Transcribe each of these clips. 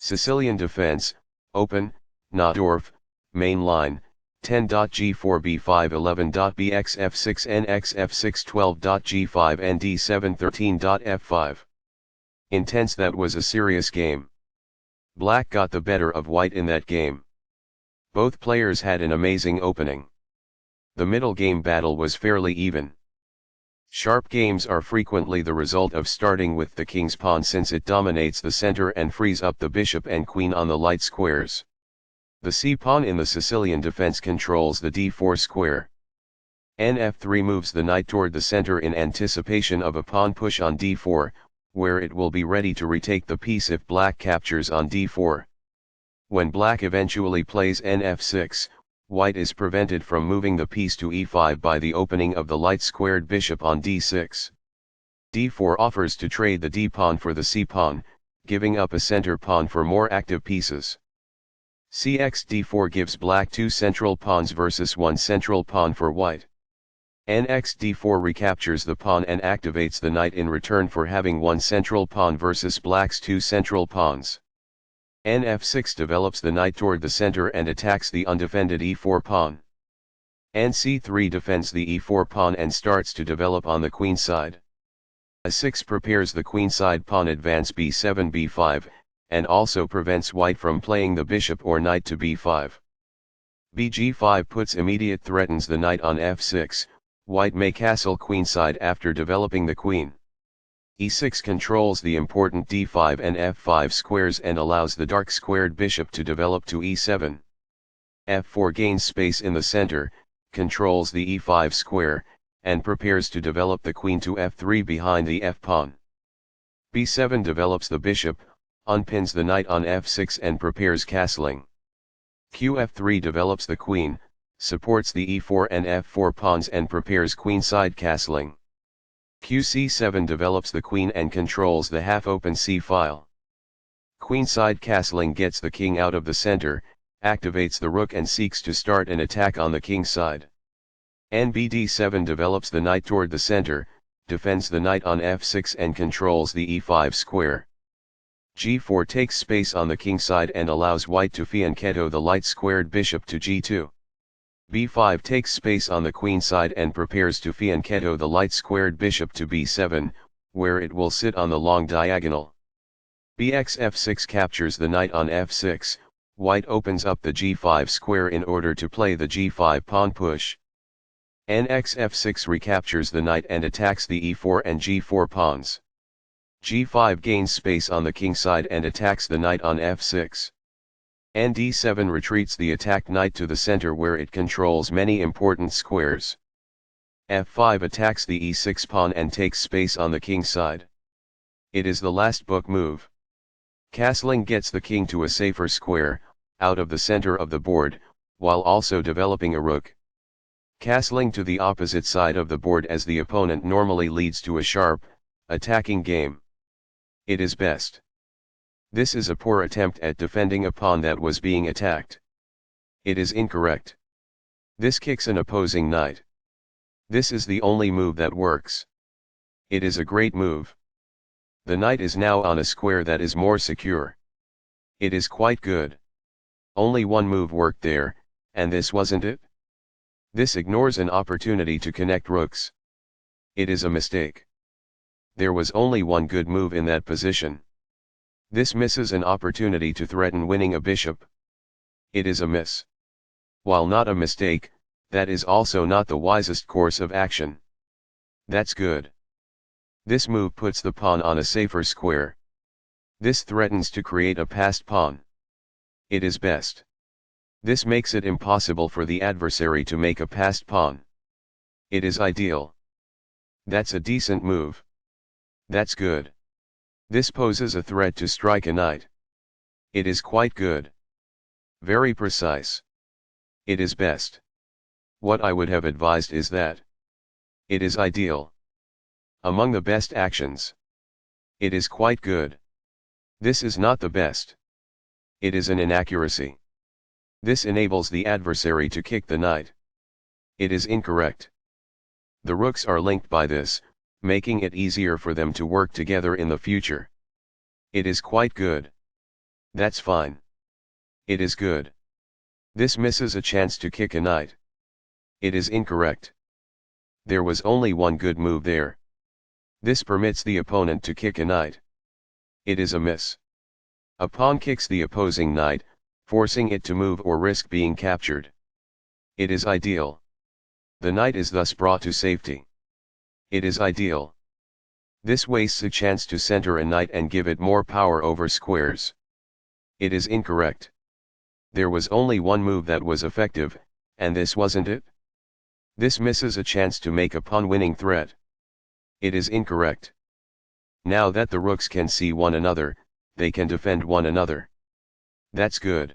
Sicilian defense, open, Najdorf, main line, 10.g4b5 11.bxf6 nxf6 12.g5 and d7 13.f5. Intense. That was a serious game. Black got the better of white in that game. Both players had an amazing opening. The middle game battle was fairly even. Sharp games are frequently the result of starting with the king's pawn, since it dominates the center and frees up the bishop and queen on the light squares. The c-pawn in the Sicilian defense controls the d4 square. Nf3 moves the knight toward the center in anticipation of a pawn push on d4, where it will be ready to retake the piece if black captures on d4. When black eventually plays nf6, white is prevented from moving the piece to e5 by the opening of the light-squared bishop on d6. d4 offers to trade the d-pawn for the c-pawn, giving up a center pawn for more active pieces. Cx d4 gives black 2 central pawns versus 1 central pawn for white. Nx d4 recaptures the pawn and activates the knight in return for having 1 central pawn versus black's 2 central pawns. Nf6 develops the knight toward the center and attacks the undefended e4 pawn. Nc3 defends the e4 pawn and starts to develop on the queen side. A6 prepares the queenside pawn advance b7 b5, and also prevents white from playing the bishop or knight to b5. bg5 puts immediate threatens the knight on f6, white may castle queenside after developing the queen. e6 controls the important d5 and f5 squares and allows the dark squared bishop to develop to e7. f4 gains space in the center, controls the e5 square, and prepares to develop the queen to f3 behind the f-pawn. b7 develops the bishop, unpins the knight on f6 and prepares castling. qf3 develops the queen, supports the e4 and f4 pawns and prepares queenside castling. qc7 develops the queen and controls the half-open c-file. Queenside castling gets the king out of the center, activates the rook and seeks to start an attack on the king's side. nbd7 develops the knight toward the center, defends the knight on f6 and controls the e5 square. g4 takes space on the king side and allows white to fianchetto the light-squared bishop to g2. b5 takes space on the queen side and prepares to fianchetto the light-squared bishop to b7, where it will sit on the long diagonal. bxf6 captures the knight on f6, white opens up the g5 square in order to play the g5 pawn push. nxf6 recaptures the knight and attacks the e4 and g4 pawns. g5 gains space on the king side and attacks the knight on f6. nd7 retreats the attacked knight to the center where it controls many important squares. f5 attacks the e6 pawn and takes space on the king side. It is the last book move. Castling gets the king to a safer square, out of the center of the board, while also developing a rook. Castling to the opposite side of the board as the opponent normally leads to a sharp, attacking game. It is best. This is a poor attempt at defending a pawn that was being attacked. It is incorrect. This kicks an opposing knight. This is the only move that works. It is a great move. The knight is now on a square that is more secure. It is quite good. Only one move worked there, and this wasn't it? This ignores an opportunity to connect rooks. It is a mistake. There was only one good move in that position. This misses an opportunity to threaten winning a bishop. It is a miss. While not a mistake, that is also not the wisest course of action. That's good. This move puts the pawn on a safer square. This threatens to create a passed pawn. It is best. This makes it impossible for the adversary to make a passed pawn. It is ideal. That's a decent move. That's good. This poses a threat to strike a knight. It is quite good. Very precise. It is best. What I would have advised is that. It is ideal. Among the best actions. It is quite good. This is not the best. It is an inaccuracy. This enables the adversary to kick the knight. It is incorrect. The rooks are linked by this, making it easier for them to work together in the future. It is quite good. That's fine. It is good. This misses a chance to kick a knight. It is incorrect. There was only one good move there. This permits the opponent to kick a knight. It is a miss. A pawn kicks the opposing knight, forcing it to move or risk being captured. It is ideal. The knight is thus brought to safety. It is ideal. This wastes a chance to center a knight and give it more power over squares. It is incorrect. There was only one move that was effective, and this wasn't it? This misses a chance to make a pawn-winning threat. It is incorrect. Now that the rooks can see one another, they can defend one another. That's good.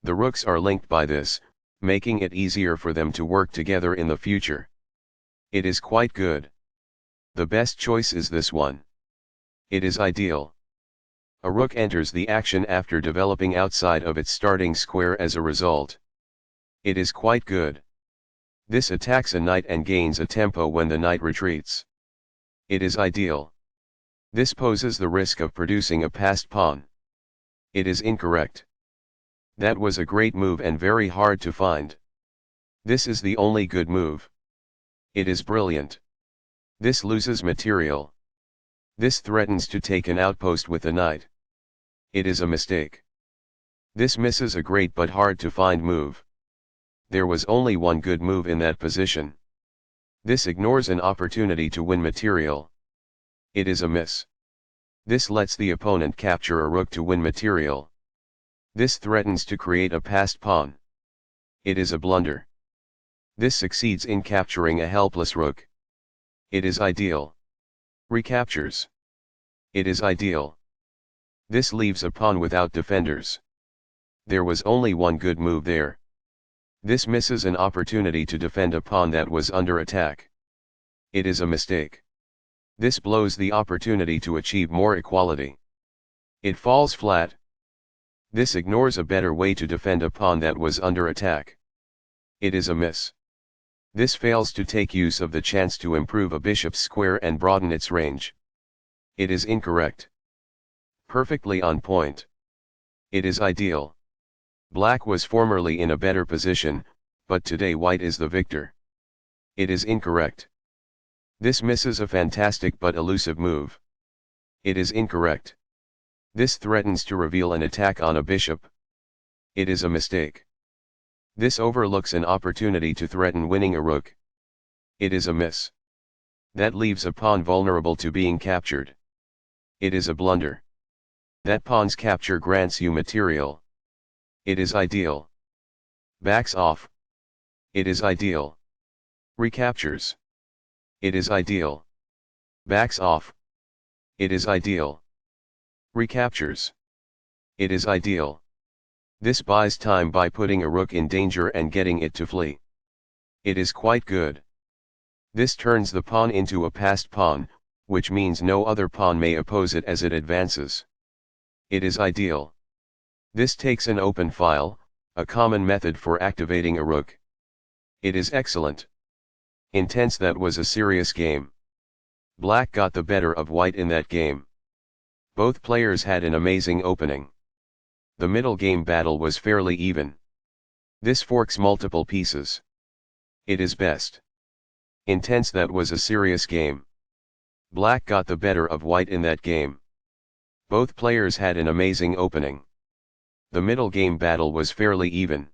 The rooks are linked by this, making it easier for them to work together in the future. It is quite good. The best choice is this one. It is ideal. A rook enters the action after developing outside of its starting square as a result. It is quite good. This attacks a knight and gains a tempo when the knight retreats. It is ideal. This poses the risk of producing a passed pawn. It is incorrect. That was a great move and very hard to find. This is the only good move. It is brilliant. This loses material. This threatens to take an outpost with the knight. It is a mistake. This misses a great but hard to find move. There was only one good move in that position. This ignores an opportunity to win material. It is a miss. This lets the opponent capture a rook to win material. This threatens to create a passed pawn. It is a blunder. This succeeds in capturing a helpless rook. It is ideal. Recaptures. It is ideal. This leaves a pawn without defenders. There was only one good move there. This misses an opportunity to defend a pawn that was under attack. It is a mistake. This blows the opportunity to achieve more equality. It falls flat. This ignores a better way to defend a pawn that was under attack. It is a miss. This fails to take use of the chance to improve a bishop's square and broaden its range. It is incorrect. Perfectly on point. It is ideal. Black was formerly in a better position, but today white is the victor. It is incorrect. This misses a fantastic but elusive move. It is incorrect. This threatens to reveal an attack on a bishop. It is a mistake. This overlooks an opportunity to threaten winning a rook. It is a miss. That leaves a pawn vulnerable to being captured. It is a blunder. That pawn's capture grants you material. It is ideal. Backs off. It is ideal. Recaptures. It is ideal. Backs off. It is ideal. Recaptures. It is ideal. This buys time by putting a rook in danger and getting it to flee. It is quite good. This turns the pawn into a passed pawn, which means no other pawn may oppose it as it advances. It is ideal. This takes an open file, a common method for activating a rook. It is excellent. Intense. That was a serious game. Black got the better of white in that game. Both players had an amazing opening. The middle game battle was fairly even. This forks multiple pieces. It is best. Intense. That was a serious game. Black got the better of white in that game. Both players had an amazing opening. The middle game battle was fairly even.